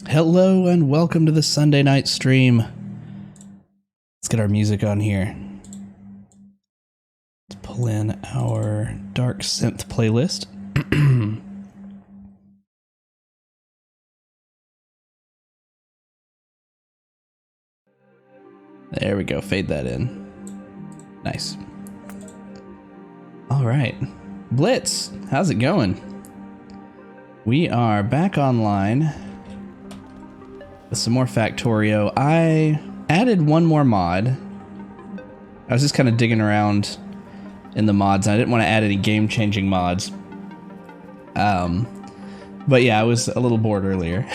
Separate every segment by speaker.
Speaker 1: Hello and welcome to the Sunday night stream. Let's get our music on here. Let's pull in our dark synth playlist. There we go, fade that in. Nice. All right, Blitz, how's it going? We are back online with some more Factorio. I added one more mod. I was just kind of digging around in the mods, and I didn't want to add any game-changing mods. But yeah, I was a little bored earlier.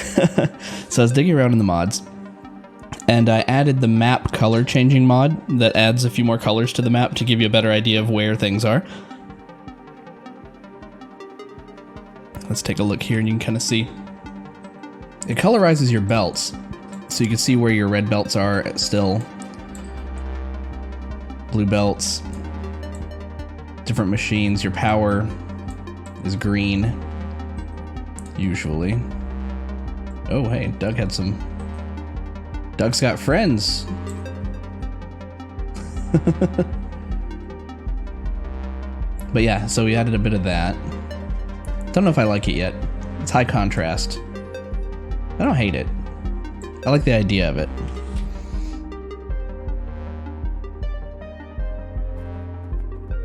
Speaker 1: So I was digging around in the mods, and I added the map color-changing mod that adds a few more colors to the map to give you a better idea of where things are. Let's take a look here, and you can kind of see. It colorizes your belts, so you can see where your red belts are still. Blue belts, different machines. Your power is green, usually. Oh, hey, Doug had some... Doug's got friends. But yeah, so we added a bit of that. Don't know if I like it yet. It's high contrast. I don't hate it. I like the idea of it.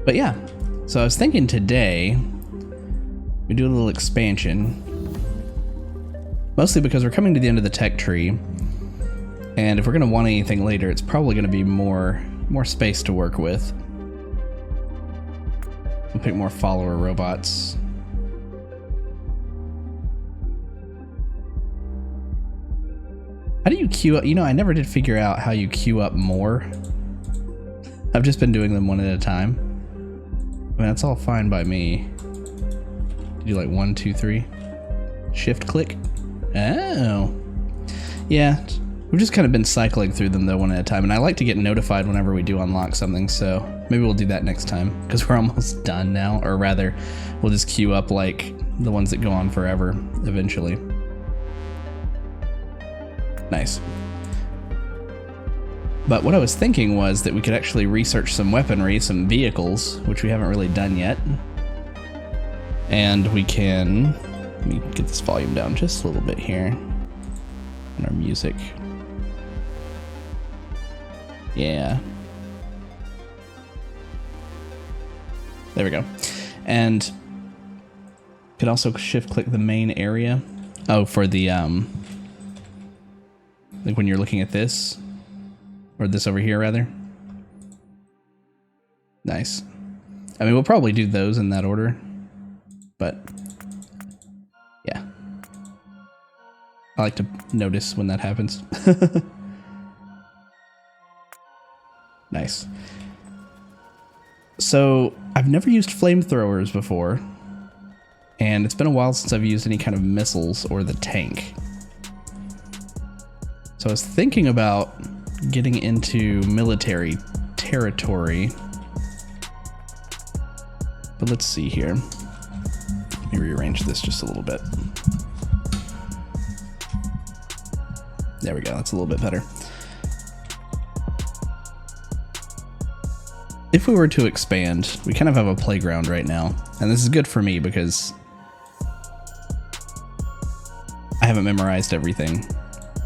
Speaker 1: But yeah, so I was thinking today we do a little expansion. Mostly because we're coming to the end of the tech tree. And if we're going to want anything later, it's probably going to be more space to work with. We'll pick more follower robots. How do you queue up? You know, I never did figure out how you queue up more. I've just been doing them one at a time. I mean, that's all fine by me. Do like 1, 2, 3. Shift click. Oh. Yeah, we've just kind of been cycling through them though one at a time, and I like to get notified whenever we do unlock something, so maybe we'll do that next time, because we're almost done now, or rather, we'll just queue up like the ones that go on forever eventually. Nice. But what I was thinking was that we could actually research some weaponry, some vehicles, which we haven't really done yet. And we can... Let me get this volume down just a little bit here. And our music. Yeah. There we go. And could also shift click the main area. Oh, for the like when you're looking at this, or this over here rather. Nice. I mean, we'll probably do those in that order, but yeah. I like to notice when that happens. Nice. So I've never used flamethrowers before, and it's been a while since I've used any kind of missiles or the tank. So I was thinking about getting into military territory. But let's see here. Let me rearrange this just a little bit. There we go, that's a little bit better. If we were to expand, we kind of have a playground right now. And this is good for me because I haven't memorized everything.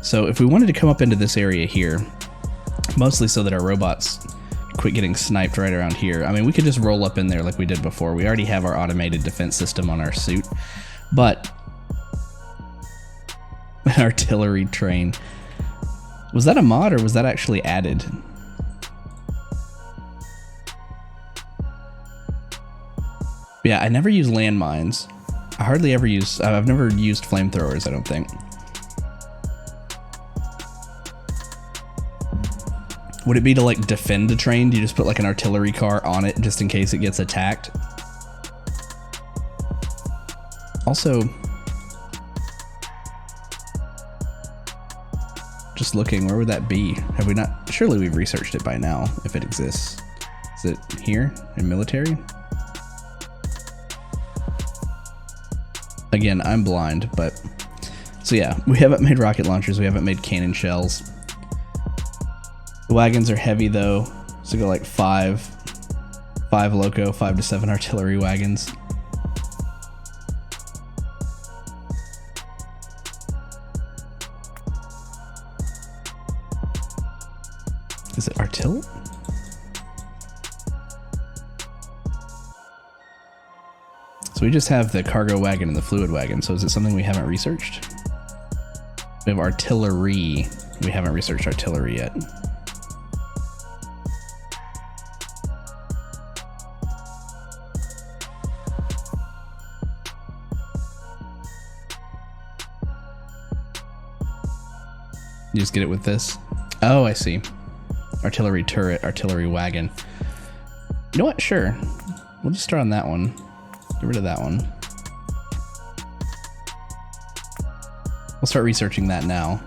Speaker 1: So if we wanted to come up into this area here, mostly so that our robots quit getting sniped right around here. I mean, we could just roll up in there like we did before. We already have our automated defense system on our suit, but an artillery train. Was that a mod or was that actually added? Yeah, I never use landmines. I hardly ever use, I've never used flamethrowers, I don't think. Would it be to like defend a train? Do you just put like an artillery car on it just in case it gets attacked? Also, just looking, where would that be? Have we not? Surely we've researched it by now, if it exists. Is it here in military? Again, I'm blind, but So yeah, we haven't made rocket launchers. We haven't made cannon shells. The wagons are heavy though. So go like 5 loco, 5 to 7 artillery wagons. Is it artillery? So we just have the cargo wagon and the fluid wagon. So is it something we haven't researched? We have artillery. We haven't researched artillery yet. You just get it with this? Oh, I see. Artillery turret, artillery wagon. You know what? Sure. We'll just start on that one. Get rid of that one. We'll start researching that now.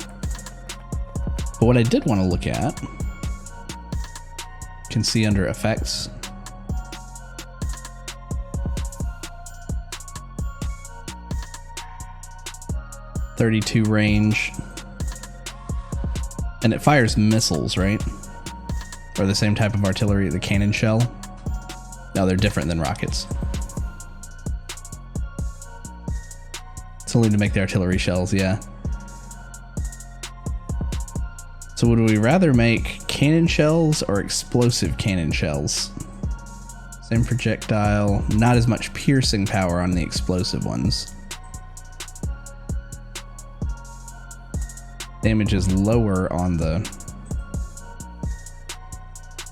Speaker 1: But what I did want to look at, you can see under effects, .32 range, and it fires missiles, right? Or the same type of artillery, the cannon shell. No, they're different than rockets. It's only to make the artillery shells, yeah. So would we rather make cannon shells or explosive cannon shells? Same projectile, not as much piercing power on the explosive ones. Damage is lower on the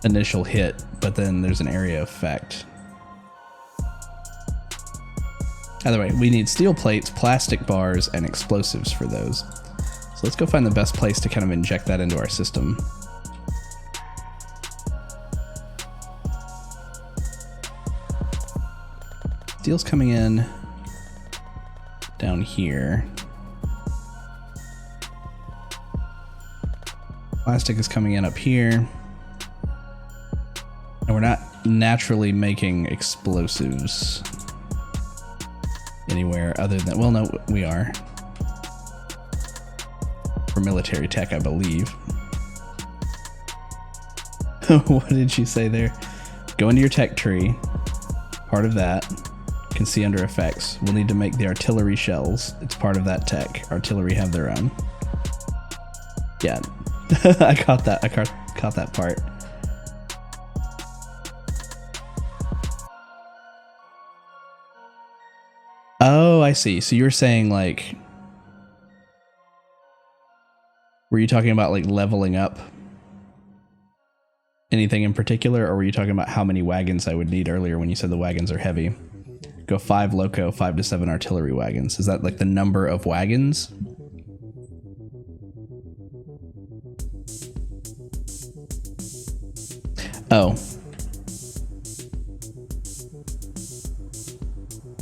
Speaker 1: initial hit, but then there's an area effect. Either way, we need steel plates, plastic bars, and explosives for those. So let's go find the best place to kind of inject that into our system. Steel's coming in down here. Plastic is coming in up here. And we're not naturally making explosives anywhere other than, well, no, we are. For military tech, I believe. What did you say there? Go into your tech tree. Part of that. You can see under effects. We'll need to make the artillery shells. It's part of that tech. Artillery have their own. Yeah. I caught that. I caught that part. Oh, I see. So you're saying like, were you talking about like leveling up anything in particular, or were you talking about how many wagons I would need earlier when you said the wagons are heavy? Go 5 loco, 5 to 7 artillery wagons. Is that like the number of wagons? Oh.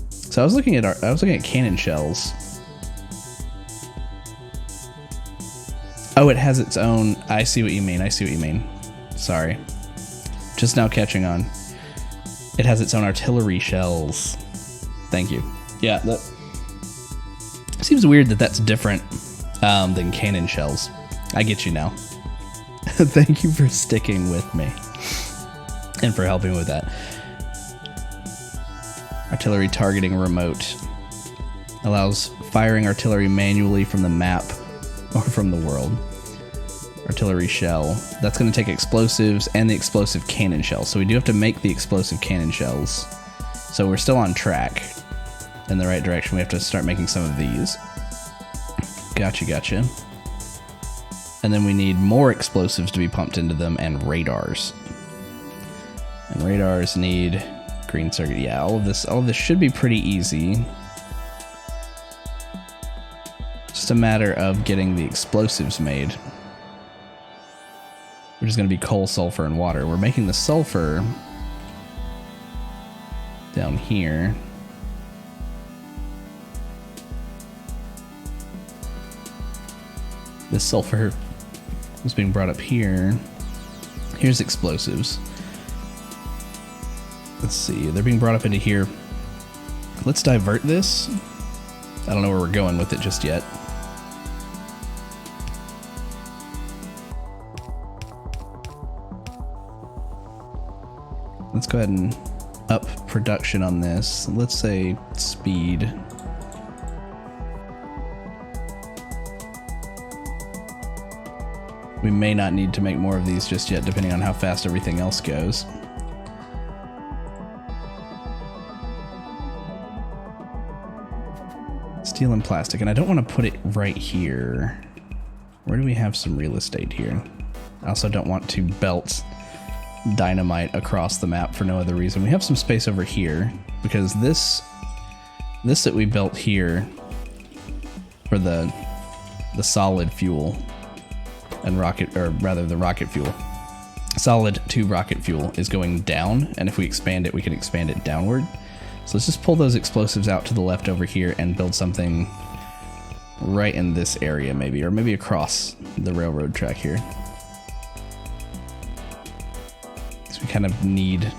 Speaker 1: So I was looking at cannon shells. Oh, it has its own. I see what you mean. I see what you mean. Sorry. Just now catching on. It has its own artillery shells. Thank you. Yeah, that seems weird that that's different than cannon shells. I get you now. Thank you for sticking with me and for helping with that. Artillery targeting remote allows firing artillery manually from the map or from the world. Artillery shell. That's going to take explosives and the explosive cannon shell. So we do have to make the explosive cannon shells. So we're still on track in the right direction. We have to start making some of these. Gotcha. And then we need more explosives to be pumped into them and radars. And radars need green circuit. Yeah, all of this should be pretty easy. Just a matter of getting the explosives made. Which is going to be coal, sulfur, and water. We're making the sulfur down here. This sulfur was being brought up here. Here's explosives. Let's see, they're being brought up into here. Let's divert this. I don't know where we're going with it just yet. Let's go ahead and up production on this. Let's say speed. We may not need to make more of these just yet, depending on how fast everything else goes. Steel and plastic, and I don't want to put it right here. Where do we have some real estate here? I also don't want to belt dynamite across the map for no other reason. We have some space over here because this that we built here for the solid fuel and rocket, or rather the rocket fuel, solid to rocket fuel is going down, and if we expand it, we can expand it downward. So let's just pull those explosives out to the left over here and build something right in this area maybe, or maybe across the railroad track here. So we kind of need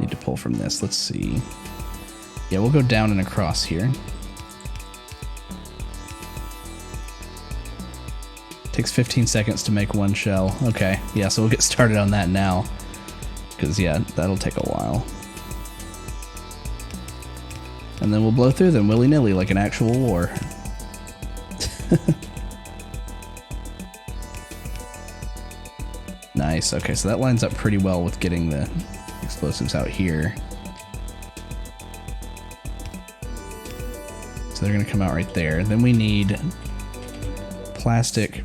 Speaker 1: to pull from this. Let's see. Yeah, we'll go down and across here. Takes 15 seconds to make one shell. Okay, yeah, so we'll get started on that now. Because, yeah, that'll take a while. And then we'll blow through them willy-nilly like an actual war. Nice, okay, so that lines up pretty well with getting the explosives out here. So they're gonna come out right there. Then we need plastic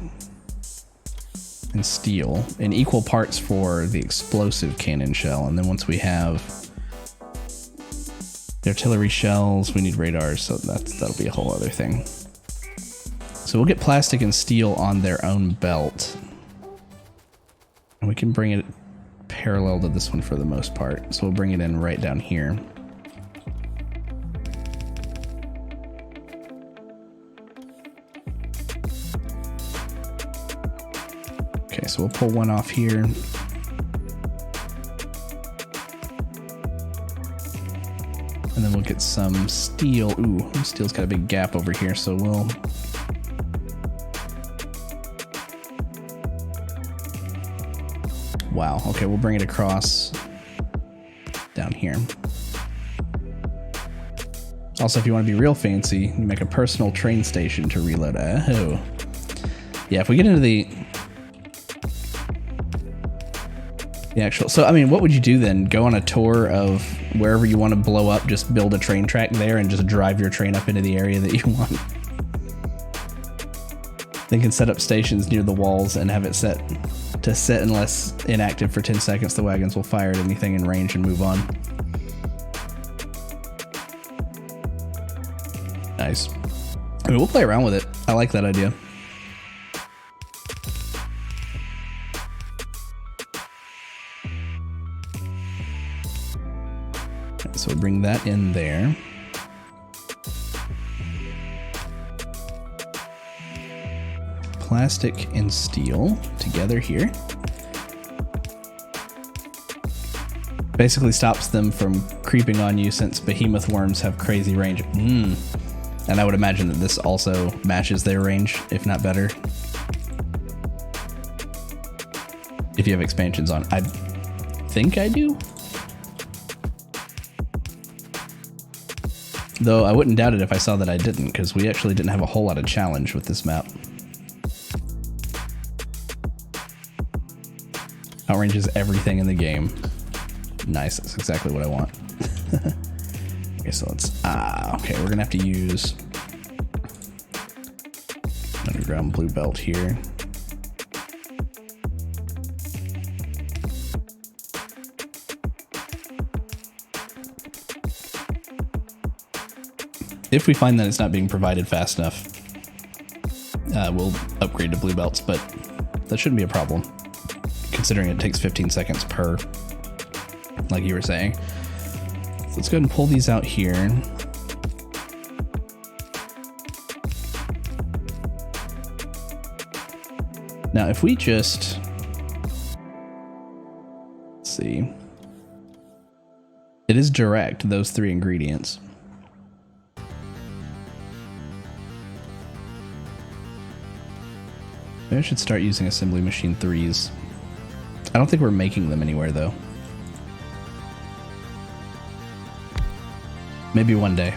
Speaker 1: and steel in equal parts for the explosive cannon shell, and then once we have the artillery shells, we need radars, so that'll be a whole other thing. So we'll get plastic and steel on their own belt, and we can bring it parallel to this one for the most part, so we'll bring it in right down here. Okay, so we'll pull one off here. And then we'll get some steel. Ooh, steel's got a big gap over here, so we'll... Wow, okay, we'll bring it across down here. Also, if you want to be real fancy, you make a personal train station to reload. Oh. Yeah, if we get into the actual, so I mean, what would you do then? Go on a tour of wherever you want to blow up, just build a train track there and just drive your train up into the area that you want. Then can set up stations near the walls and have it set to sit unless inactive for 10 seconds. The wagons will fire at anything in range and move on. Nice. I mean, we'll play around with it. I like that idea. So we'll bring that in there. Plastic and steel together here. Basically stops them from creeping on you since behemoth worms have crazy range. And I would imagine that this also matches their range, if not better. If you have expansions on. I think I do. Though I wouldn't doubt it if I saw that I didn't, because we actually didn't have a whole lot of challenge with this map. Outranges everything in the game. Nice, that's exactly what I want. Okay, so let's, okay, we're gonna have to use underground blue belt here. If we find that it's not being provided fast enough, we'll upgrade to blue belts, but that shouldn't be a problem, considering it takes 15 seconds per, like you were saying. So let's go ahead and pull these out here. Now, if we just, let's see, it is direct, those three ingredients. Maybe I should start using assembly machine 3s. I don't think we're making them anywhere though. Maybe one day.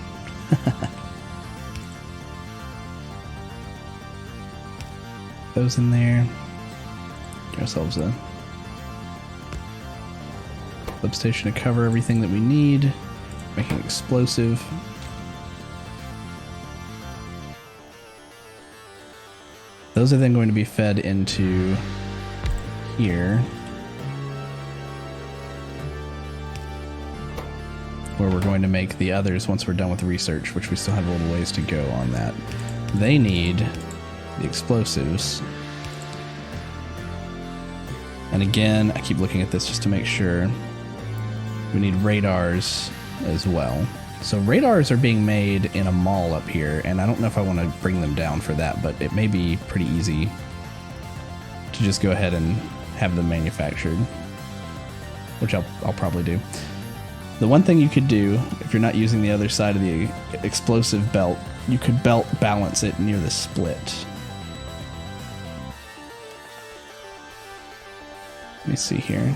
Speaker 1: Those in there. Get ourselves a flip station to cover everything that we need. Make an explosive. Those are then going to be fed into here, where we're going to make the others once we're done with research, which we still have a little ways to go on that. They need the explosives. And again, I keep looking at this just to make sure. We need radars as well. So radars are being made in a mall up here, and I don't know if I want to bring them down for that, but it may be pretty easy to just go ahead and have them manufactured, which I'll probably do. The one thing you could do, if you're not using the other side of the explosive belt, you could belt balance it near the split. Let me see here.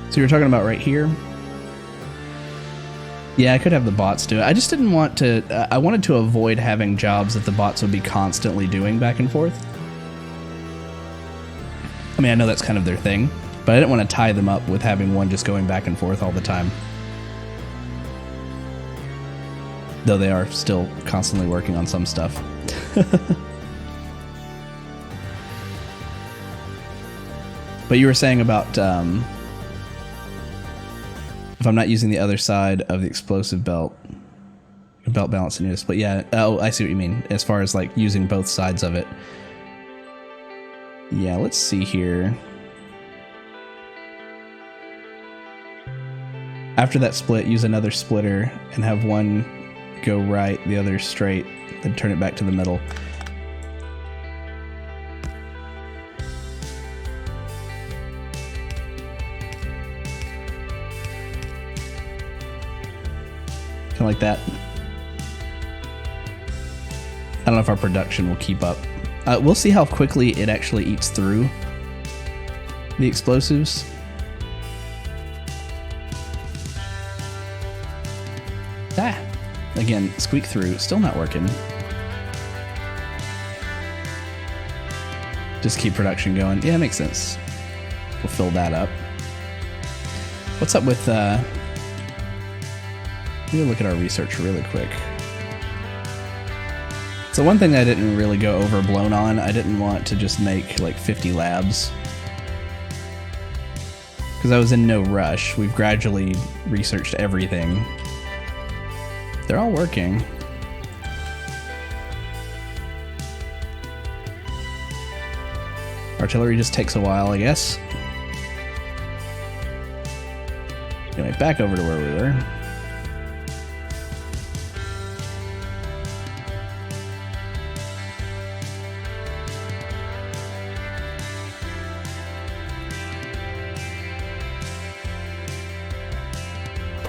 Speaker 1: So you're talking about right here? Yeah, I could have the bots do it. I just didn't want to... I wanted to avoid having jobs that the bots would be constantly doing back and forth. I mean, I know that's kind of their thing, but I didn't want to tie them up with having one just going back and forth all the time. Though they are still constantly working on some stuff. But you were saying about... if I'm not using the other side of the explosive belt balance near the split. Yeah, oh, I see what you mean. As far as like using both sides of it. Yeah, let's see here. After that split, use another splitter and have one go right, the other straight, then turn it back to the middle. Kind of like that. I don't know if our production will keep up. We'll see how quickly it actually eats through the explosives. Ah! Again, squeak through, still not working. Just keep production going. Yeah, makes sense. We'll fill that up. What's up with, let me look at our research really quick. So one thing I didn't really go overblown on, I didn't want to just make like 50 labs. Because I was in no rush. We've gradually researched everything. They're all working. Artillery just takes a while, I guess. Anyway, back over to where we were.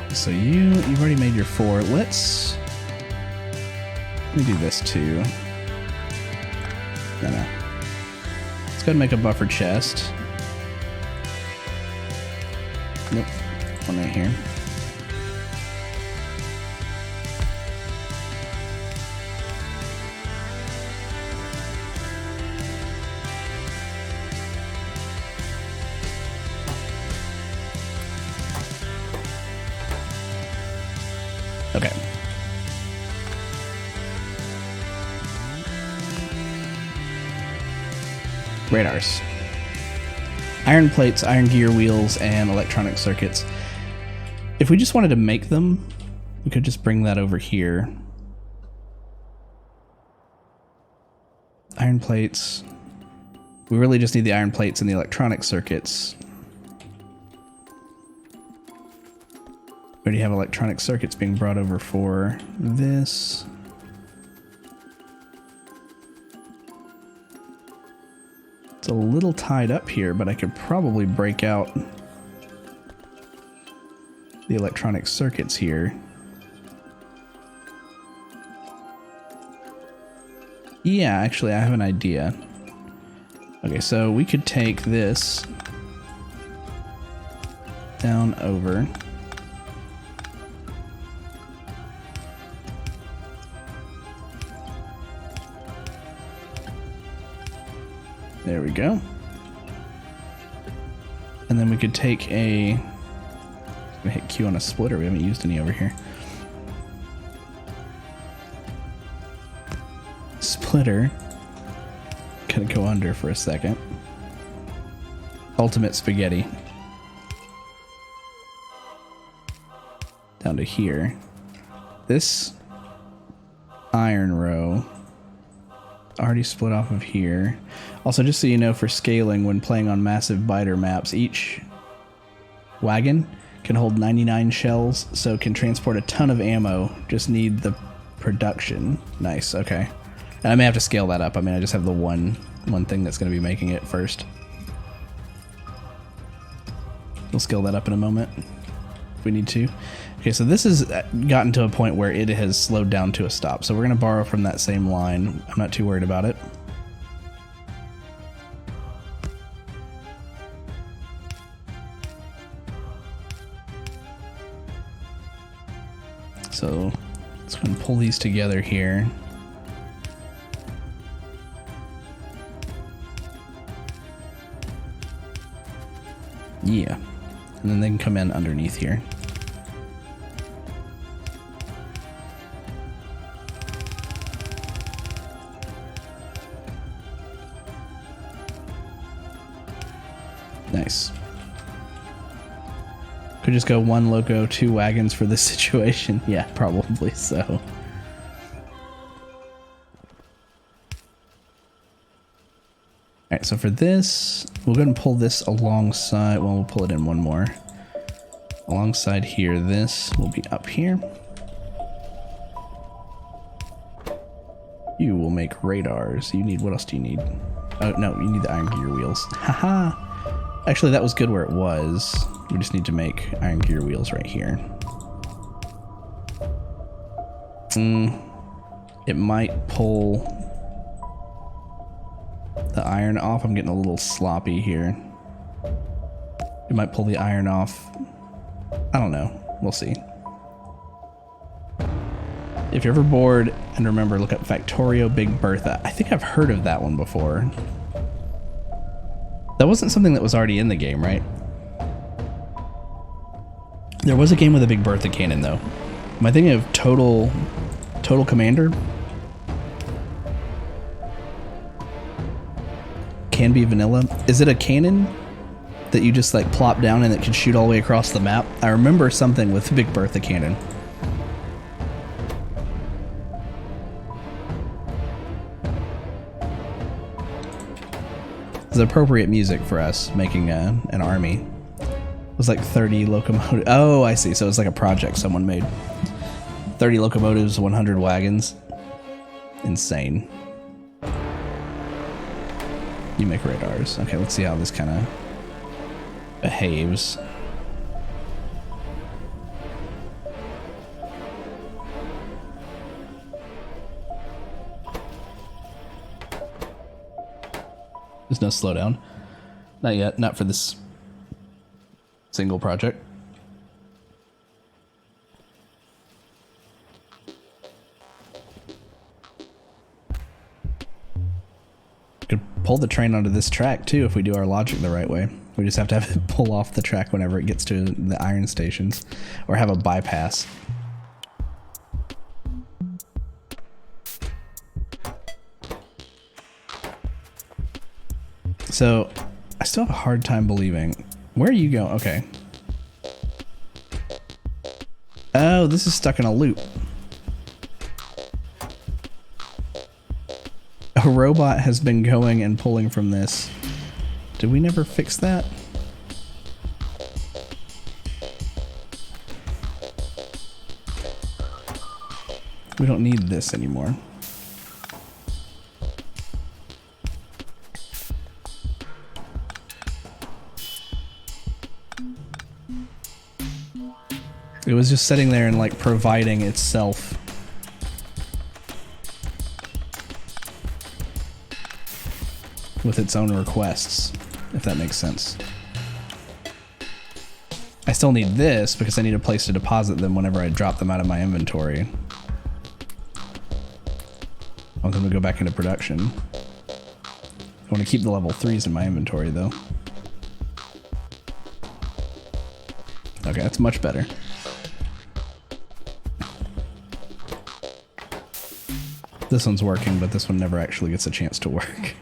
Speaker 1: So you've already made your 4. Let me do this too. No. Let's go ahead and make a buffer chest. Nope. One right here. Okay. Radars. Iron plates, iron gear wheels, and electronic circuits. If we just wanted to make them, we could just bring that over here. Iron plates. We really just need the iron plates and the electronic circuits. We already have electronic circuits being brought over for this. It's a little tied up here, but I could probably break out the electronic circuits here. Yeah, actually, I have an idea. Okay, so we could take this down over. There we go. And then we could take a... I'm gonna hit Q on a splitter. We haven't used any over here. Splitter. Gonna go under for a second. Ultimate spaghetti. Down to here. This iron row already split off of here. Also, just so you know, for scaling, when playing on massive biter maps, each wagon can hold 99 shells, so can transport a ton of ammo. Just need the production. Nice, okay. And I may have to scale that up. I mean, I just have the one thing that's going to be making it first. We'll scale that up in a moment if we need to. Okay, so this has gotten to a point where it has slowed down to a stop. So we're going to borrow from that same line. I'm not too worried about it. So let's go and pull these together here. Yeah, and then they can come in underneath here. Nice. Could just go one loco, two wagons for this situation. Yeah, probably so. Alright, so for this, we'll go ahead and pull this alongside, well, we'll pull it in one more. Alongside here, this will be up here. You will make radars. You need, what else do you need? Oh, no, you need the iron gear wheels. Haha! Actually, that was good where it was. We just need to make iron gear wheels right here. It might pull the iron off. I'm getting a little sloppy here. It might pull the iron off. I don't know. We'll see. If you're ever bored, and remember, look up Factorio Big Bertha. I think I've heard of that one before. That wasn't something that was already in the game, right? There was a game with a Big Bertha cannon, though. Am I thinking of Total Commander? Can be vanilla. Is it a cannon that you just like plop down and it can shoot all the way across the map? I remember something with Big Bertha cannon. It's appropriate music for us making an army. It was like 30 locomotives. Oh, I see. So it's like a project someone made. 30 locomotives, 100 wagons. Insane. You make radars. Okay, let's see how this kind of behaves. There's no slowdown. Not yet. Not for this single project. Could pull the train onto this track too if we do our logic the right way. We just have to have it pull off the track whenever it gets to the iron stations, or have a bypass. So I still have a hard time believing. Where are you going? Okay. Oh, this is stuck in a loop. A robot has been going and pulling from this. Did we never fix that? We don't need this anymore. It was just sitting there and like providing itself. with its own requests, if that makes sense. I still need this because I need a place to deposit them whenever I drop them out of my inventory. I want them to go back into production. I want to keep the level 3s in my inventory though. Okay, that's much better. This one's working, but this one never actually gets a chance to work.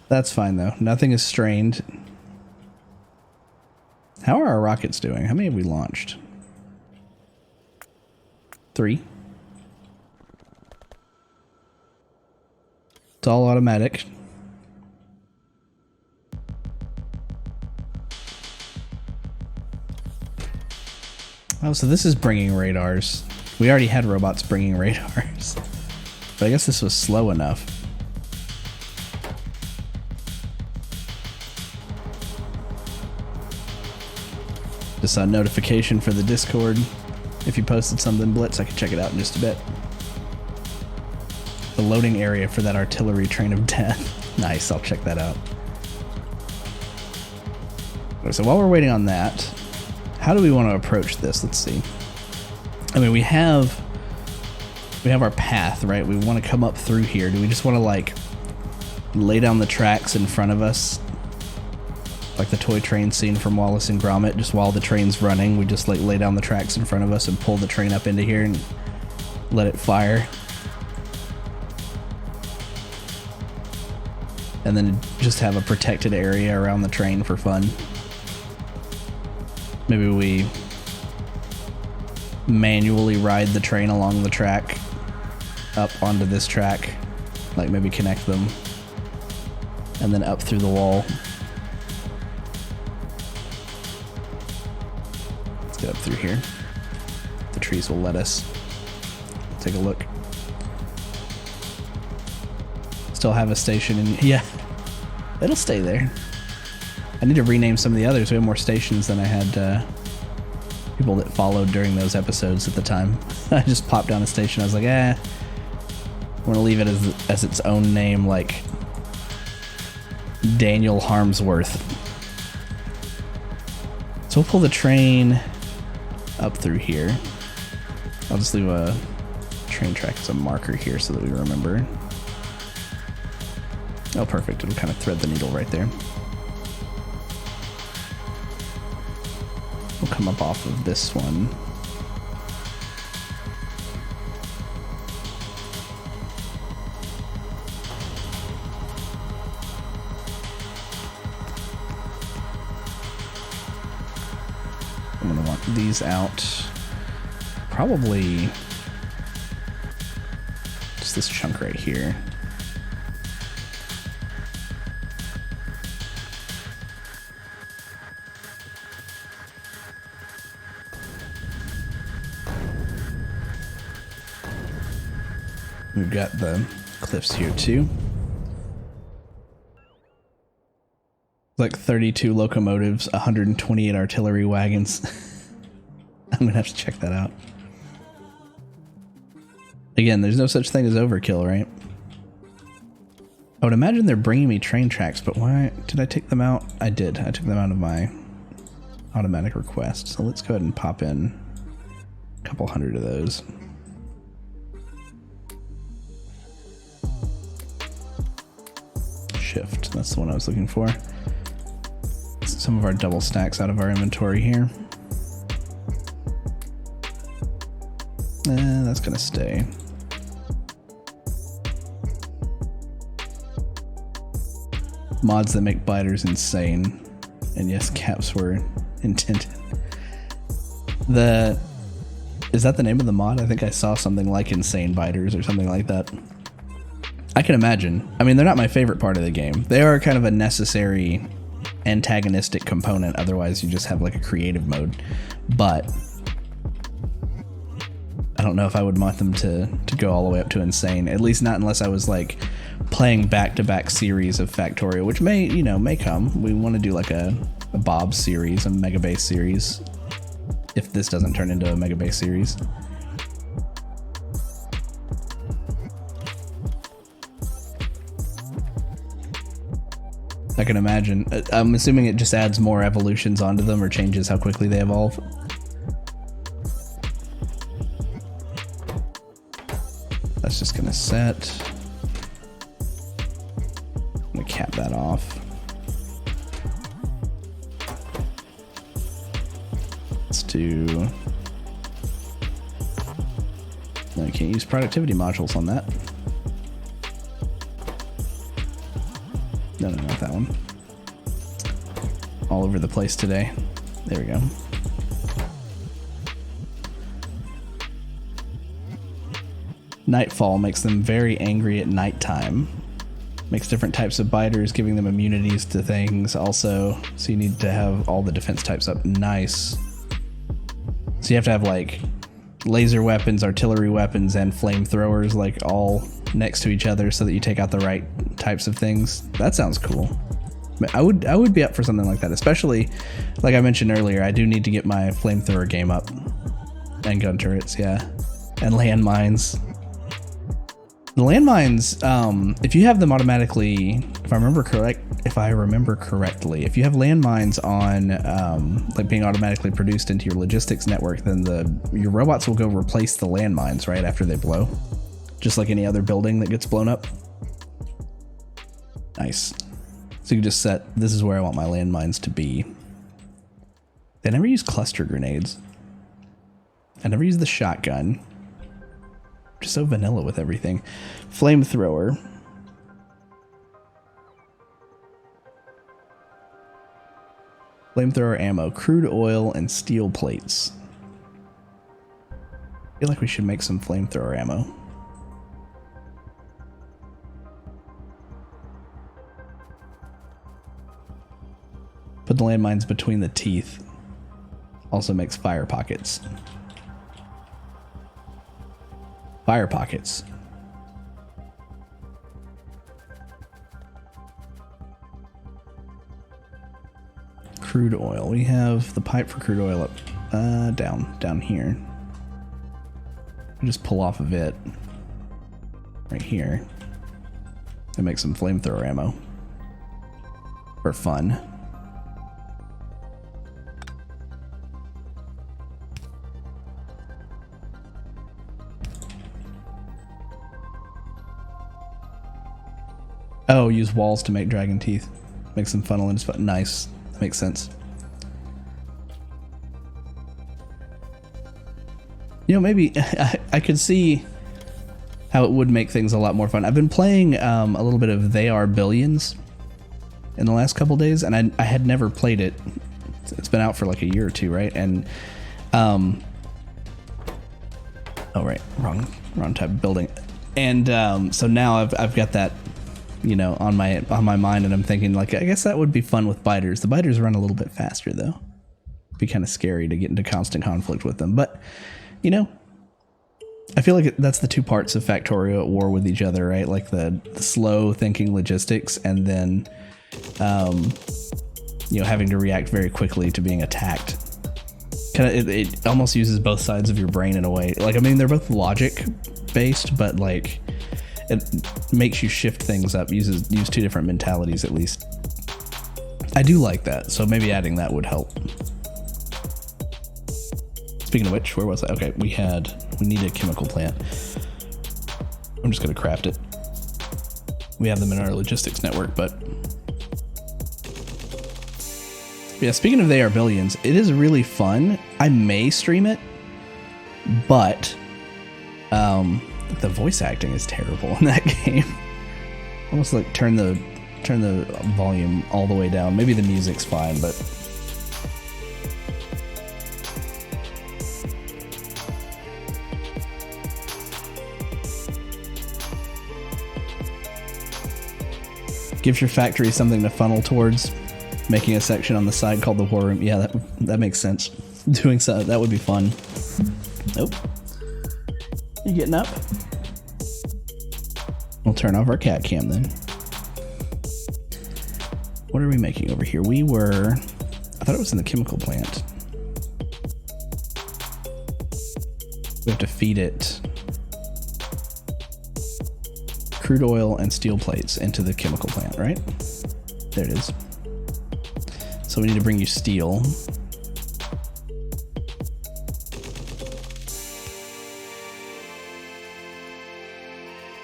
Speaker 1: That's fine though. Nothing is strained. How are our rockets doing? How many have we launched? 3. It's all automatic. Oh, so this is bringing radars. We already had robots bringing radars. But I guess this was slow enough. Just saw a notification for the Discord. If you posted something, Blitz, I can check it out in just a bit. The loading area for that artillery train of death. Nice, I'll check that out. So while we're waiting on that, how do we want to approach this? Let's see. I mean, we have our path, right? We want to come up through here. Do we just want to like lay down the tracks in front of us? Like the toy train scene from Wallace and Gromit, just while the train's running, we just like lay down the tracks in front of us and pull the train up into here and let it fire. And then just have a protected area around the train for fun. Maybe we manually ride the train along the track up onto this track, like maybe connect them and then up through the wall. Let's get up through here. The trees will let us. Take a look. Still have a station in, yeah, it'll stay there. I need to rename some of the others. We have more stations than I had people that followed during those episodes at the time. I just popped down a station. I was like, I want to leave it as its own name, like Daniel Harmsworth. So we'll pull the train up through here. I'll just leave a train track as a marker here so that we remember. Oh, perfect. It'll kind of thread the needle right there. We'll come up off of this one. I'm going to want these out. Probably just this chunk right here. We've got the cliffs here too. Like 32 locomotives, 128 artillery wagons. I'm gonna have to check that out. Again, there's no such thing as overkill, right? I would imagine they're bringing me train tracks, but why did I take them out? I did. I took them out of my automatic request. So let's go ahead and pop in a couple hundred of those. Shift, that's the one I was looking for. Some of our double stacks out of our inventory here. That's gonna stay. Mods that make biters insane. And yes, caps were intended. Is that the name of the mod? I think I saw something like insane biters or something like that. I can imagine. I mean, they're not my favorite part of the game. They are kind of a necessary antagonistic component. Otherwise, you just have like a creative mode. But I don't know if I would want them to go all the way up to insane. At least not unless I was like playing back-to-back series of Factorio, which may come. We want to do like a Bob series, a Mega Base series, if this doesn't turn into a Mega Base series. I can imagine. I'm assuming it just adds more evolutions onto them or changes how quickly they evolve. That's just gonna set. I'm gonna cap that off. Let's do. No, you can't use productivity modules on that. No, not that one. All over the place today. There we go. Nightfall makes them very angry at nighttime. Makes different types of biters, giving them immunities to things also. So you need to have all the defense types up. Nice. So you have to have like laser weapons, artillery weapons, and flamethrowers like all next to each other so that you take out the right types of things. That sounds cool. I would be up for something like that, especially like I mentioned earlier. I do need to get my flamethrower game up and gun turrets, yeah, and landmines. The landmines, if you have them automatically, if I remember correctly, if you have landmines on like being automatically produced into your logistics network, then your robots will go replace the landmines right after they blow. Just like any other building that gets blown up. Nice. So you can just set, this is where I want my landmines to be. They never use cluster grenades. I never use the shotgun. Just so vanilla with everything. Flamethrower. Flamethrower ammo, crude oil, and steel plates. I feel like we should make some flamethrower ammo. Put the landmines between the teeth. Also makes fire pockets. Fire pockets. Crude oil. We have the pipe for crude oil up, down here. We just pull off of it right here and make some flamethrower ammo for fun. Oh, use walls to make dragon teeth. Make some funnel and just nice. Makes sense. You know, maybe I could see how it would make things a lot more fun. I've been playing a little bit of They Are Billions in the last couple days, and I had never played it. It's been out for like a year or two, right? And oh right, wrong type of building. And so now I've got that, you know, on my mind, and I'm thinking like, I guess that would be fun with biters. The biters run a little bit faster though. It'd be kind of scary to get into constant conflict with them, but you know, I feel like that's the two parts of Factorio at war with each other, right? Like the slow thinking logistics, and then you know, having to react very quickly to being attacked. Kind of it almost uses both sides of your brain in a way. Like, I mean, they're both logic based, but like it makes you shift things up, use two different mentalities at least. I do like that, so maybe adding that would help. Speaking of which, where was I? Okay, we need a chemical plant. I'm just gonna craft it. We have them in our logistics network, but yeah, speaking of They Are Billions, it is really fun. I may stream it, but the voice acting is terrible in that game. Almost like turn the volume all the way down. Maybe the music's fine, but gives your factory something to funnel towards. Making a section on the side called the war room. Yeah, that makes sense. Doing so, that would be fun. Nope. You getting up? We'll turn off our cat cam then. What are we making over here? I thought it was in the chemical plant. We have to feed it crude oil and steel plates into the chemical plant, right? There it is. So we need to bring you steel.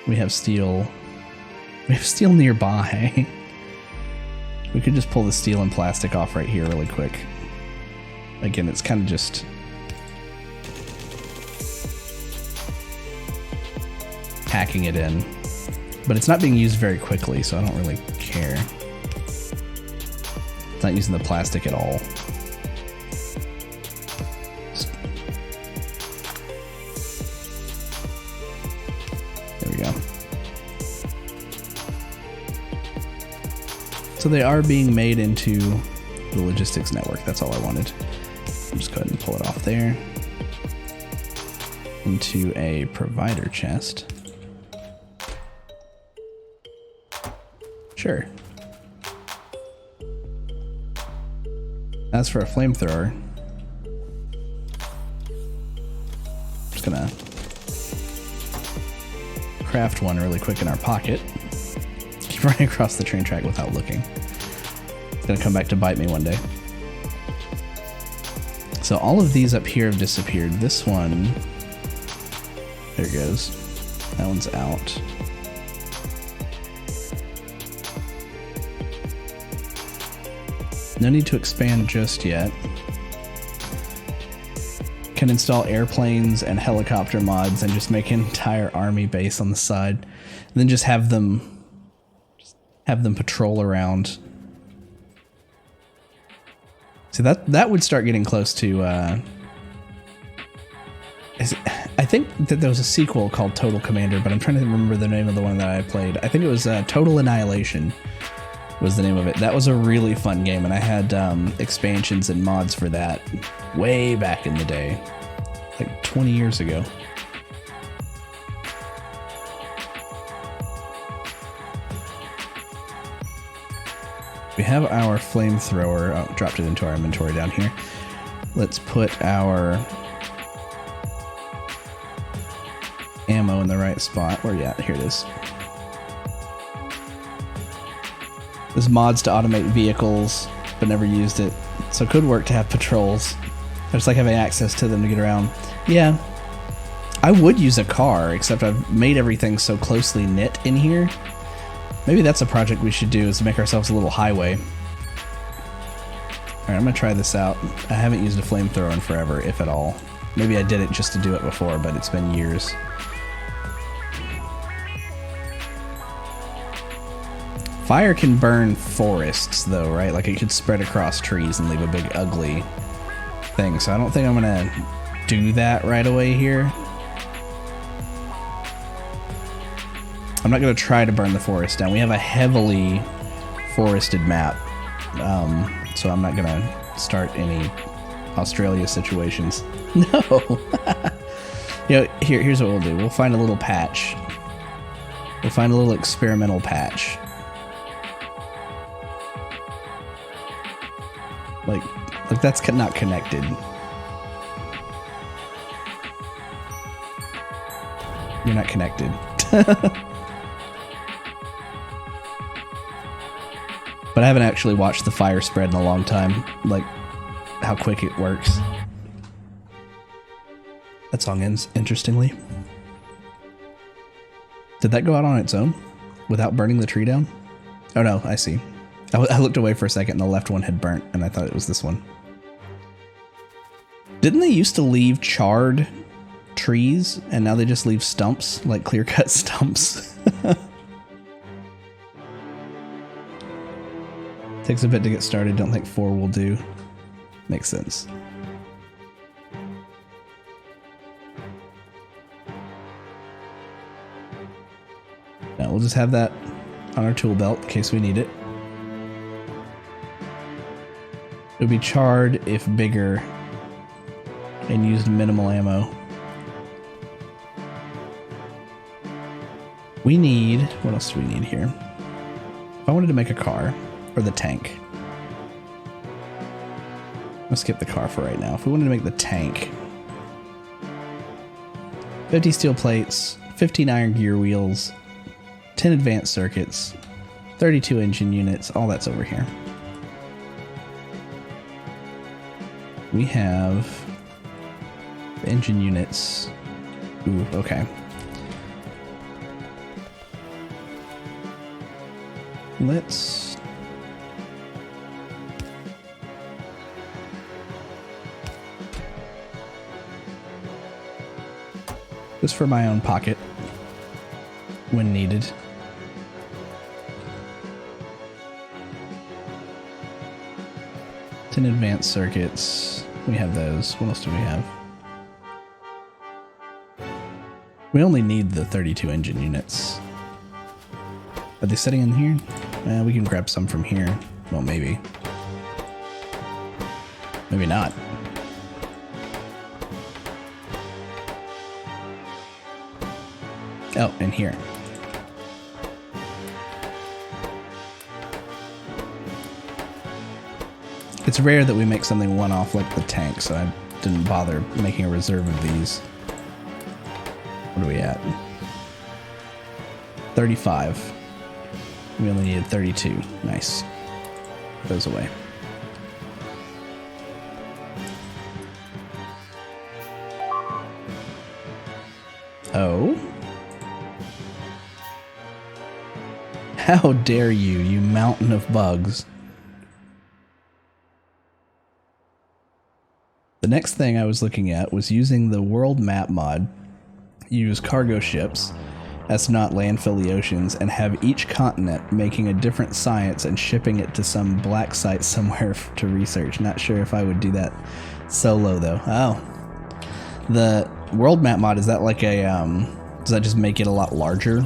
Speaker 1: We have steel. We have steel nearby. We could just pull the steel and plastic off right here really quick. Again, it's kind of just packing it in. But it's not being used very quickly, so I don't really care. It's not using the plastic at all. There we go. So they are being made into the logistics network. That's all I wanted. I'll just go ahead and pull it off there. Into a provider chest. Sure. As for a flamethrower, I'm just gonna craft one really quick in our pocket. Keep running across the train track without looking. It's gonna come back to bite me one day. So all of these up here have disappeared. This one, there it goes. That one's out. No need to expand just yet. Can install airplanes and helicopter mods and just make an entire army base on the side. And then just have them patrol around. So that would start getting close to I think that there was a sequel called Total Commander, but I'm trying to remember the name of the one that I played. I think it was Total Annihilation was the name of it. That was a really fun game, and I had expansions and mods for that way back in the day, like 20 years ago. We have our flamethrower. Oh, dropped it into our inventory down here. Let's put our ammo in the right spot. Where are you at? Here it is. There's mods to automate vehicles, but never used it. So it could work to have patrols. I just like having access to them to get around. Yeah. I would use a car, except I've made everything so closely knit in here. Maybe that's a project we should do, is to make ourselves a little highway. Alright, I'm gonna try this out. I haven't used a flamethrower in forever, if at all. Maybe I did it just to do it before, but it's been years. Fire can burn forests, though, right? Like, it could spread across trees and leave a big, ugly thing. So I don't think I'm gonna do that right away here. I'm not gonna try to burn the forest down. We have a heavily forested map, so I'm not gonna start any Australia situations. No! You know, here's what we'll do. We'll find a little patch. We'll find a little experimental patch. Like that's not connected. You're not connected. But I haven't actually watched the fire spread in a long time, like how quick it works. That song ends interestingly. Did that go out on its own without burning the tree down? Oh no, I see. I looked away for a second and the left one had burnt, and I thought it was this one. Didn't they used to leave charred trees, and now they just leave stumps, like clear-cut stumps? Takes a bit to get started. Don't think 4 will do. Makes sense. Now we'll just have that on our tool belt in case we need it. It would be charred if bigger and used minimal ammo. We need, what else do we need here? If I wanted to make a car, or the tank. Let's skip the car for right now. If we wanted to make the tank, 50 steel plates, 15 iron gear wheels, 10 advanced circuits, 32 engine units, all that's over here. We have the engine units. Ooh, okay. Let's... just for my own pocket, when needed. 10 advanced circuits. We have those. What else do we have? We only need the 32 engine units. Are they sitting in here? We can grab some from here. Well, maybe. Maybe not. Oh, in here. It's rare that we make something one-off like the tank, so I didn't bother making a reserve of these. What are we at? 35. We only needed 32. Nice. Put those away. Oh? How dare you, you mountain of bugs. The next thing I was looking at was using the world map mod, use cargo ships as not landfill the oceans, and have each continent making a different science and shipping it to some black site somewhere to research. Not sure if I would do that solo though. Oh. The world map mod, is that like a, does that just make it a lot larger?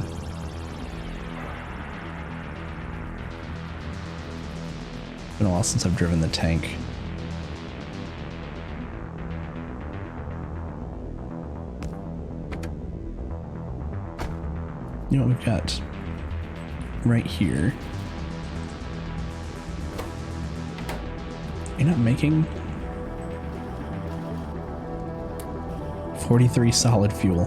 Speaker 1: It's been a while since I've driven the tank. You know what we've got right here? You're not making 43 solid fuel.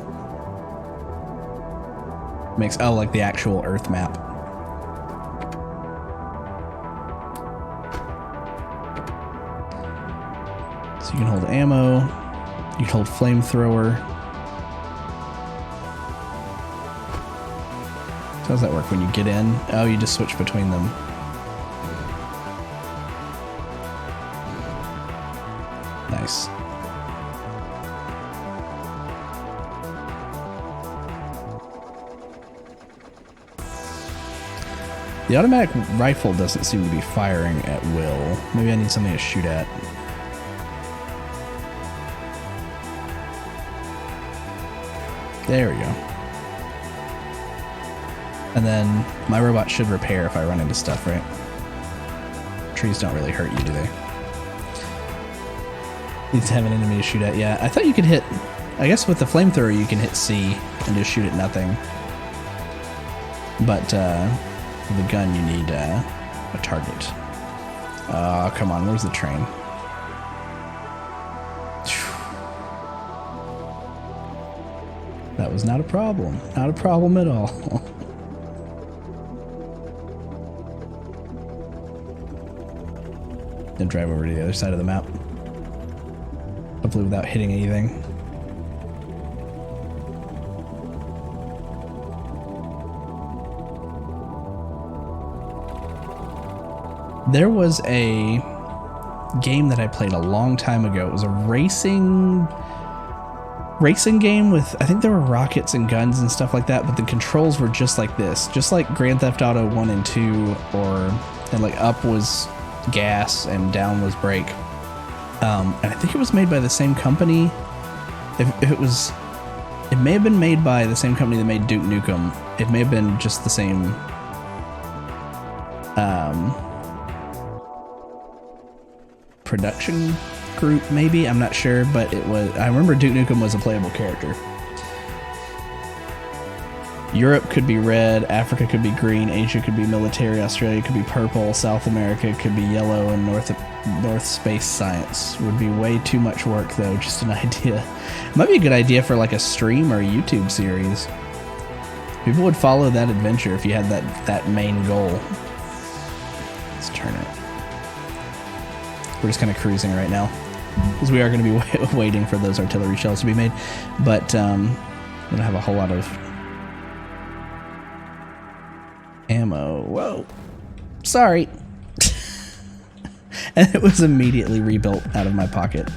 Speaker 1: Makes, oh, like the actual Earth map. So you can hold ammo, you can hold flamethrower. How does that work when you get in? Oh, you just switch between them. Nice. The automatic rifle doesn't seem to be firing at will. Maybe I need something to shoot at. There we go. And then my robot should repair if I run into stuff, right? Trees don't really hurt you, do they? Needs to have an enemy to shoot at. Yeah, I thought you could hit... I guess with the flamethrower you can hit C and just shoot at nothing. But with the gun you need a target. Oh, come on, where's the train? That was not a problem. Not a problem at all. Then drive over to the other side of the map. Hopefully without hitting anything. There was a game that I played a long time ago. It was a racing game with, I think there were rockets and guns and stuff like that, but the controls were just like this. Just like Grand Theft Auto 1 and 2, and like up was gas and down was brake. And I think it was made by the same company. If it was, it may have been made by the same company that made Duke Nukem. It may have been just the same production group, maybe. I'm not sure, but it was. I remember Duke Nukem was a playable character. Europe could be red, Africa could be green, Asia could be military, Australia could be purple, South America could be yellow, and North space science. Would be way too much work though, just an idea. Might be a good idea for like a stream or a YouTube series. People would follow that adventure if you had that main goal. Let's turn it. We're just kind of cruising right now because we are going to be waiting for those artillery shells to be made, but we don't have a whole lot of ammo. Whoa, sorry. And it was immediately rebuilt out of my pocket.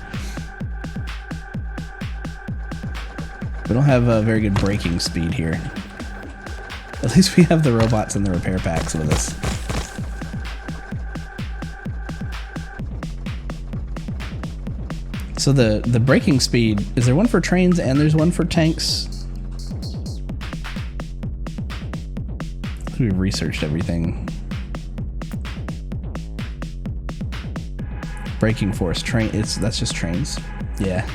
Speaker 1: We don't have a very good braking speed here. At least we have the robots and the repair packs with us. So the braking speed, is there one for trains and there's one for tanks? We've researched everything. Braking force, that's just trains. Yeah.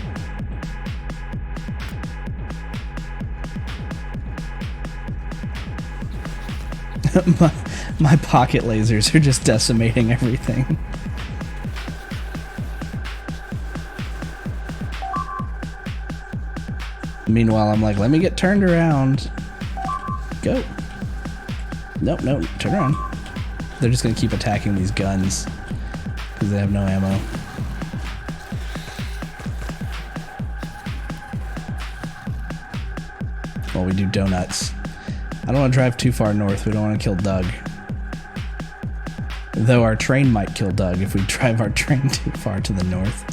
Speaker 1: my pocket lasers are just decimating everything. Meanwhile, I'm like, let me get turned around. Go. Nope, turn around. They're just gonna keep attacking these guns because they have no ammo. Well, we do donuts. I don't want to drive too far north. We don't want to kill Doug. Though our train might kill Doug if we drive our train too far to the north.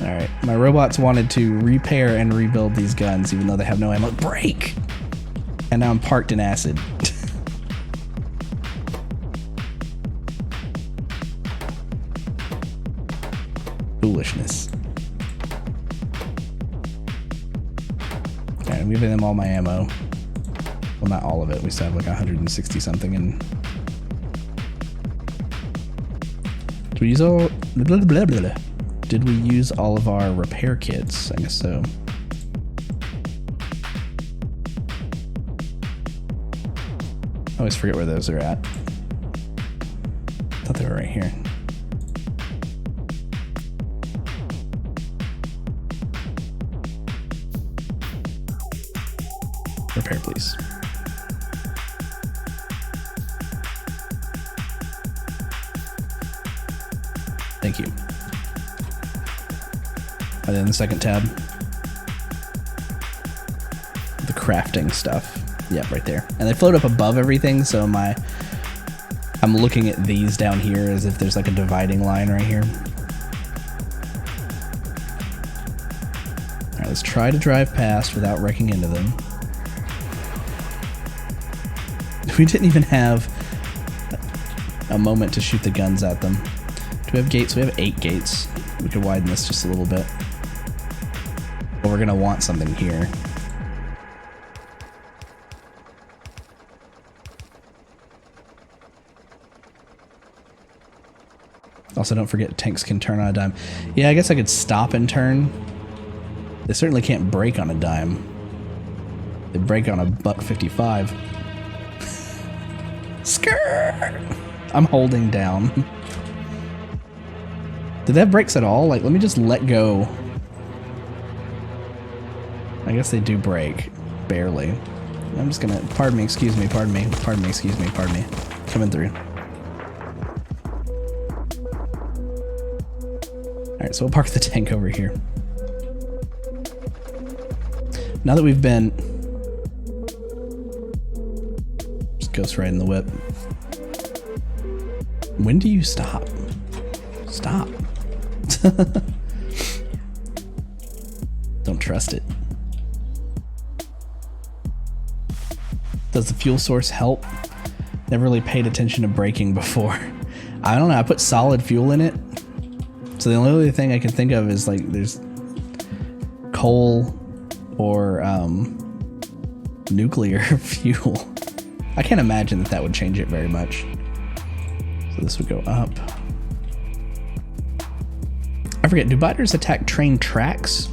Speaker 1: Alright, my robots wanted to repair and rebuild these guns even though they have no ammo. Break! And now I'm parked in acid. Foolishness. Alright, I'm giving them all my ammo. Well, not all of it. We still have like 160 something. And did we use all? Blah, blah, blah, blah. Did we use all of our repair kits? I guess so. I always forget where those are at. I thought they were right here. Repair, please. Thank you. And then the second tab. The crafting stuff. Yep, right there. And they float up above everything, so I'm looking at these down here as if there's like a dividing line right here. Alright, let's try to drive past without wrecking into them. We didn't even have a moment to shoot the guns at them. Do we have gates? We have 8 gates. We could widen this just a little bit. But we're gonna want something here. Also, don't forget tanks can turn on a dime. Yeah, I guess I could stop and turn. They certainly can't brake on a dime. They brake on a $1.55. Skirt! I'm holding down. Did they have brakes at all? Like, let me just let go. I guess they do brake. Barely. I'm just gonna, pardon me, excuse me, pardon me, pardon me, excuse me, pardon me. Coming through. Alright, so we'll park the tank over here. Now that we've been... Just ghost right in the whip. When do you stop? Stop. Don't trust it. Does the fuel source help? Never really paid attention to braking before. I don't know, I put solid fuel in it. So the only thing I can think of is like there's coal or nuclear fuel. I can't imagine that would change it very much. So this would go up. I forget, do biters attack train tracks?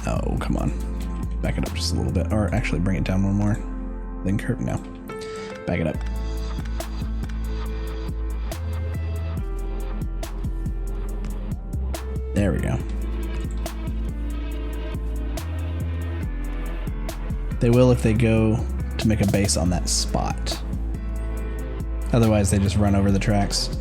Speaker 1: Oh, come on. Back it up just a little bit. Or actually bring it down one more. Then curve. No. Back it up. There we go. They will if they go to make a base on that spot. Otherwise, they just run over the tracks.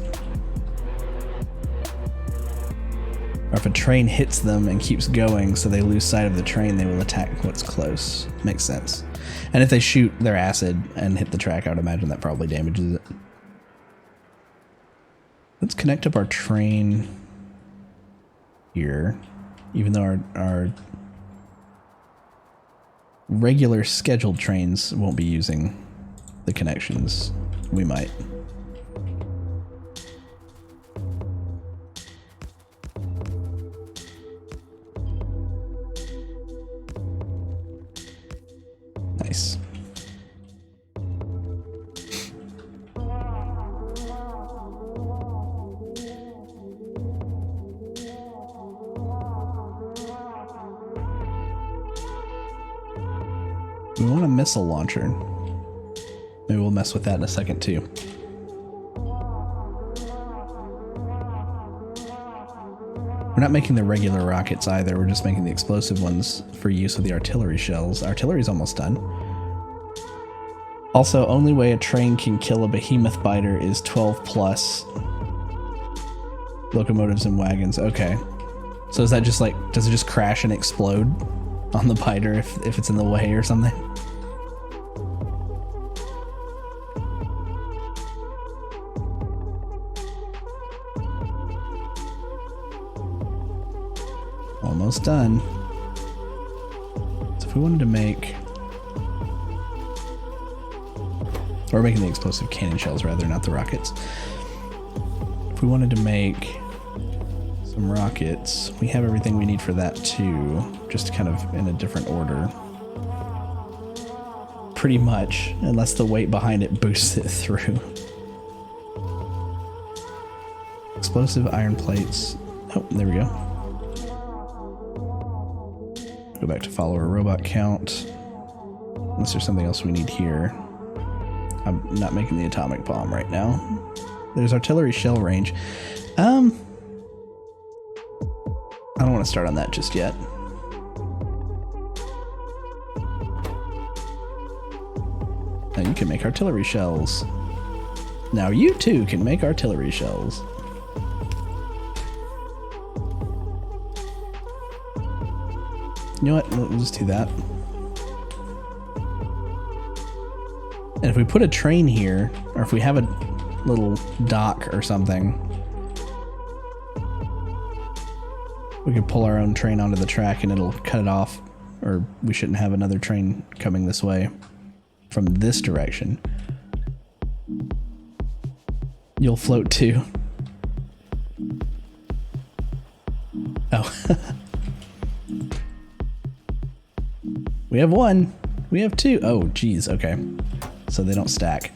Speaker 1: Or if a train hits them and keeps going so they lose sight of the train, they will attack what's close. Makes sense. And if they shoot their acid and hit the track, I would imagine that probably damages it. Let's connect up our train here, even though our regular scheduled trains won't be using the connections. We might. Nice. We want a missile launcher. Maybe we'll mess with that in a second too. We're not making the regular rockets either, we're just making the explosive ones for use with the artillery shells. Artillery's almost done. Also, only way a train can kill a behemoth biter is 12 plus locomotives and wagons. Okay. So is that just like, does it just crash and explode on the biter if it's in the way or something? Almost done. So if we wanted to make... Or making the explosive cannon shells rather, not the rockets. If we wanted to make some rockets, we have everything we need for that too, just kind of in a different order. Pretty much, unless the weight behind it boosts it through. Explosive iron plates. Oh, there we go. Go back to follower robot count. Unless there's something else we need here. I'm not making the atomic bomb right now. There's artillery shell range. I don't want to start on that just yet. Now you can make artillery shells. Now you too can make artillery shells. You know what? We'll just do that. And if we put a train here, or if we have a little dock or something, we could pull our own train onto the track and it'll cut it off, or we shouldn't have another train coming this way from this direction. You'll float too. Oh. We have one. We have two. Oh, geez. Okay. So they don't stack.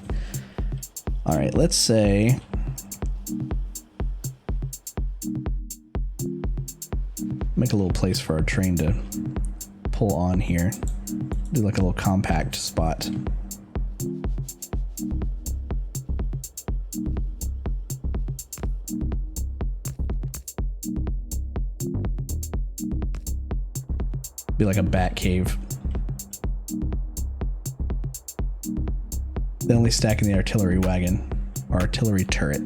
Speaker 1: All right. Let's say... make a little place for our train to pull on here. Do like a little compact spot. Be like a bat cave. Then only stacking the artillery wagon or artillery turret.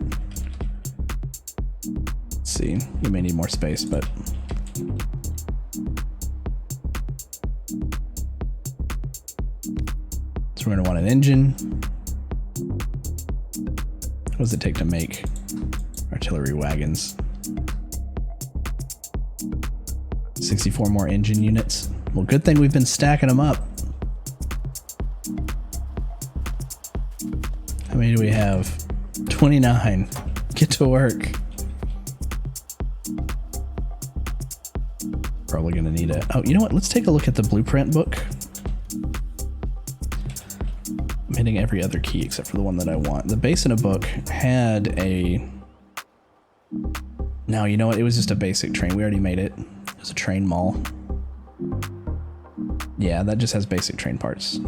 Speaker 1: Let's see, we may need more space, but so we're gonna want an engine. What does it take to make artillery wagons? 64 more engine units. Well, good thing we've been stacking them up. How many do we have? 29. Get to work. Probably gonna need it. Oh, you know what? Let's take a look at the blueprint book. I'm hitting every other key except for the one that I want. The base in a book had a... No, you know what? It was just a basic train. We already made it. It was a train mall. Yeah, that just has basic train parts.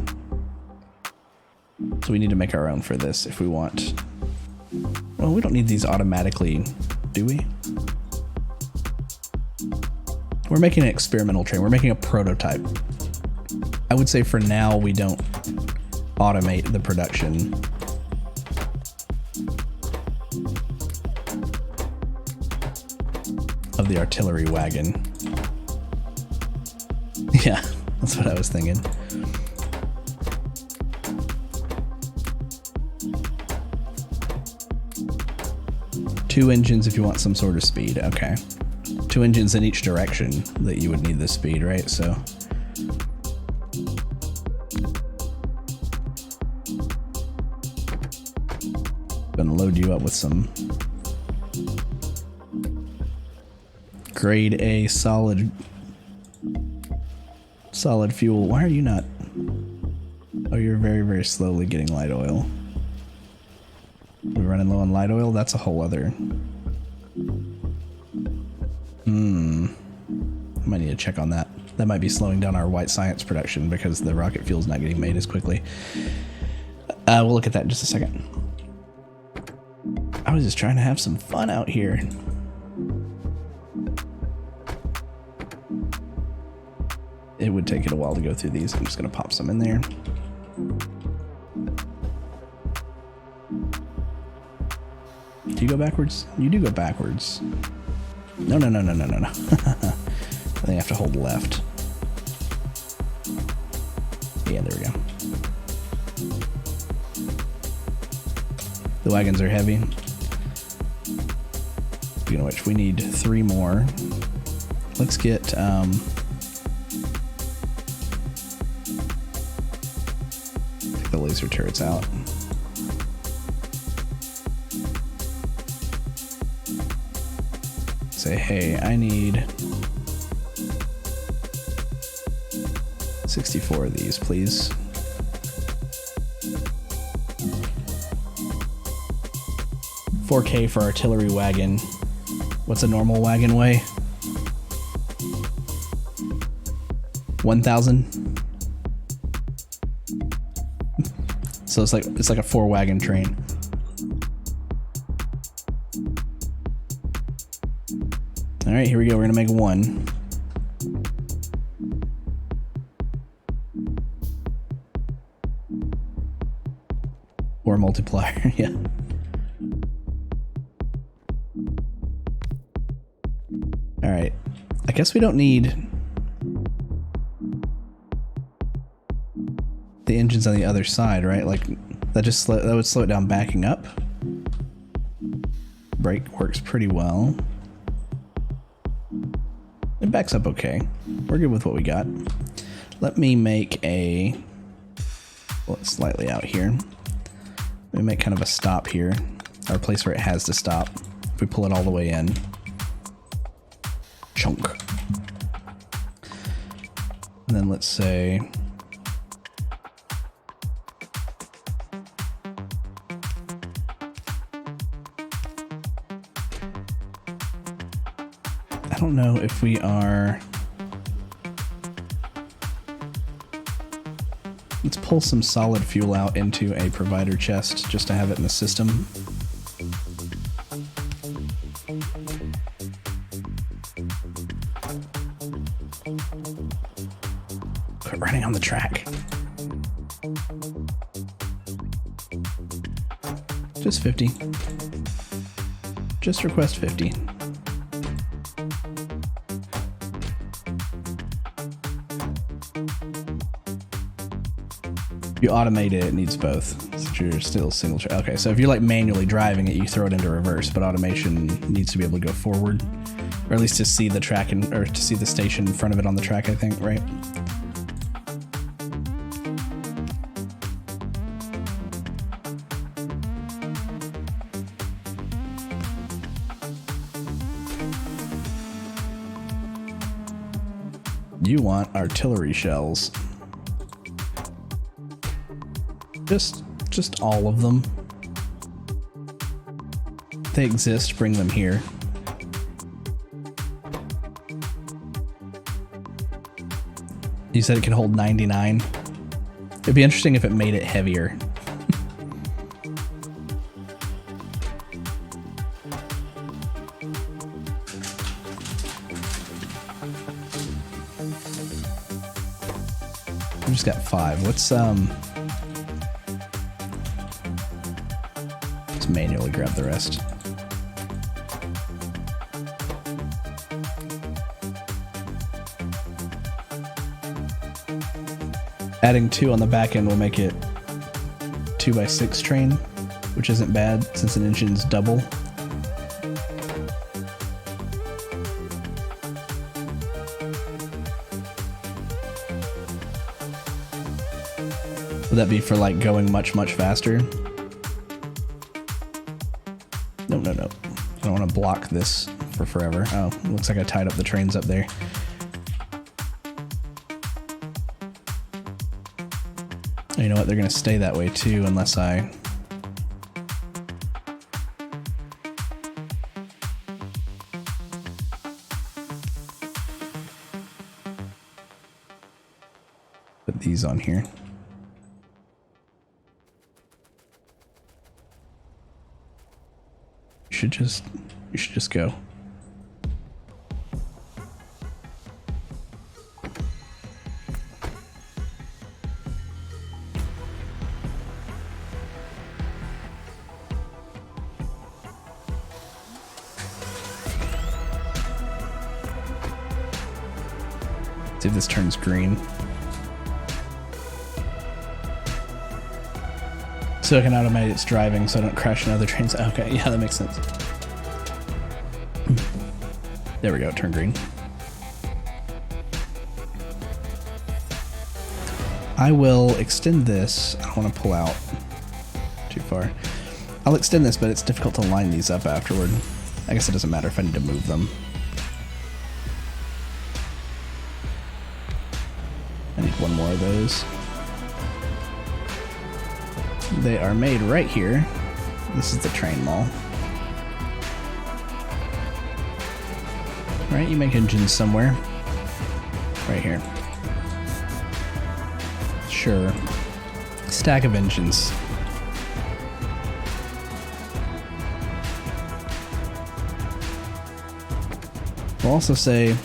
Speaker 1: So we need to make our own for this if we want. Well, we don't need these automatically, do we? We're making an experimental train. We're making a prototype. I would say for now we don't automate the production. Of the artillery wagon. Yeah, that's what I was thinking. Two engines if you want some sort of speed. Okay. Two engines in each direction that you would need this speed, right? So gonna load you up with some grade A solid fuel. Why are you not? Oh, you're very, very slowly getting light oil. We're running low on light oil. That's a whole other. I might need to check on that. That might be slowing down our white science production because the rocket fuel's not getting made as quickly. We'll look at that in just a second. I was just trying to have some fun out here. It would take it a while to go through these. I'm just gonna pop some in there. Do you go backwards? You do go backwards. No. I think I have to hold left. Yeah, there we go. The wagons are heavy. Speaking of which, we need 3 more. Let's get take the laser turrets out. Say, hey, I need 64 of these, please. $4K for artillery wagon. What's a normal wagon weigh? 1,000. So it's like a 4 wagon train. All right, here we go. We're gonna make 1. Or multiplier, yeah. All right, I guess we don't need the engines on the other side, right? Like that would slow it down backing up. Brake works pretty well. It backs up okay. We're good with what we got. Let me make a, well, it's slightly out here. Let me make kind of a stop here, or a place where it has to stop. If we pull it all the way in. Chunk. And then let's say, I don't know if we are, let's pull some solid fuel out into a provider chest just to have it in the system. Quit running on the track. Just 50. Just request 50. If you automate it, it needs both. So you're still single track. Okay, so if you're like manually driving it, you throw it into reverse, but automation needs to be able to go forward, or at least to see the track or to see the station in front of it on the track, I think, right? You want artillery shells. Just all of them. If they exist, bring them here. You said it can hold 99. It'd be interesting if it made it heavier. we just got 5. Let's just manually grab the rest. Adding 2 on the back end will make it 2x6 train, which isn't bad since an engine's double. Would that be for like going much, much faster? No, no, no. I don't want to block this for forever. Oh, looks like I tied up the trains up there. You know what? They're going to stay that way too unless I... put these on here. You should just go. See if this turns green. So I can automate its driving so I don't crash into other trains. Okay, yeah, that makes sense. There we go, it turned green. I will extend this. I don't want to pull out too far. I'll extend this, but it's difficult to line these up afterward. I guess it doesn't matter if I need to move them. I need one more of those. They are made right here. This is the train mall. Right, you make engines somewhere. Right here. Sure. Stack of engines. We'll also say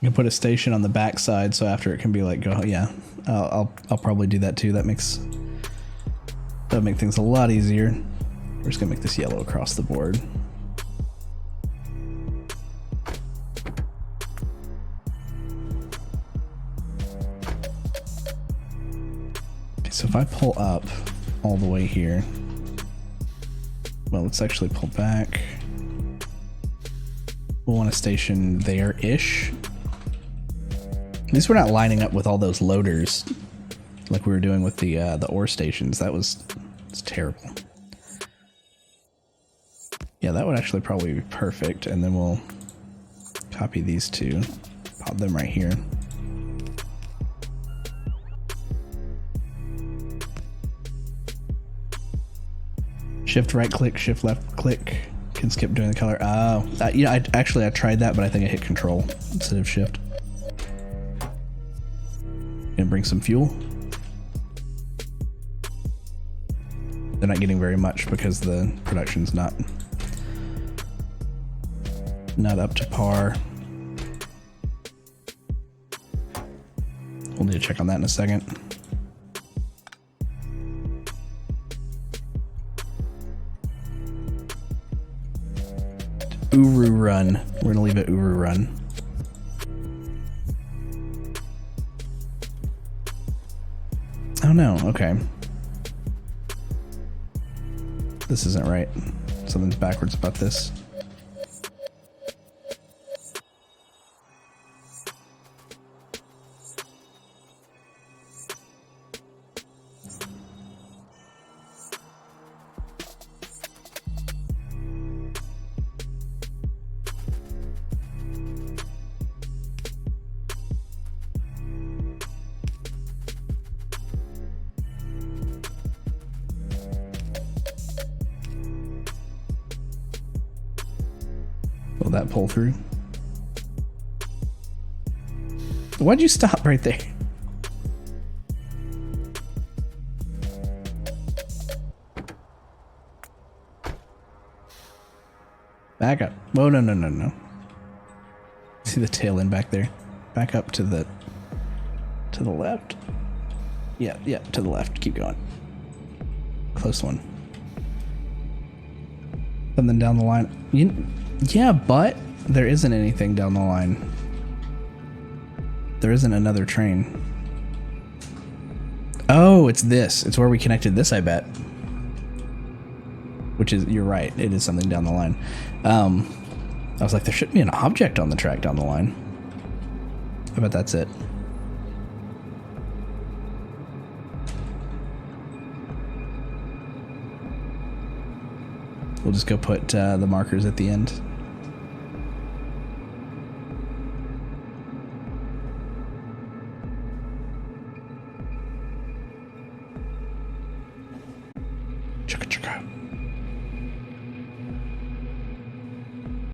Speaker 1: you can put a station on the back side so after it can be like go. Yeah, I'll probably do that too. That'll make things a lot easier. We're just gonna make this yellow across the board. Okay, so if I pull up all the way here, well, let's actually pull back. We'll want a station there-ish. At least we're not lining up with all those loaders like we were doing with the ore stations. It's terrible. Yeah, that would actually probably be perfect. And then we'll copy these two, pop them right here. Shift right click, shift left click. Can skip doing the color. Oh, yeah, I tried that, but I think I hit control instead of shift. Gonna bring some fuel. They're not getting very much because the production's not up to par. We'll need to check on that in a second. Uru run. We're gonna leave it Uru run. Oh no, okay. This isn't right. Something's backwards about this. Will that pull through? Why'd you stop right there? Back up. Oh, no, no, no, no. See the tail end back there? Back up to the left. Yeah, yeah, to the left. Keep going. Close one. Something down the line. Yeah, but there isn't anything down the line. There isn't another train. Oh, it's this. It's where we connected this, I bet. Which is, you're right, it is something down the line. I was like, there should be an object on the track down the line. I bet that's it. We'll just go put the markers at the end. Chugga chugga.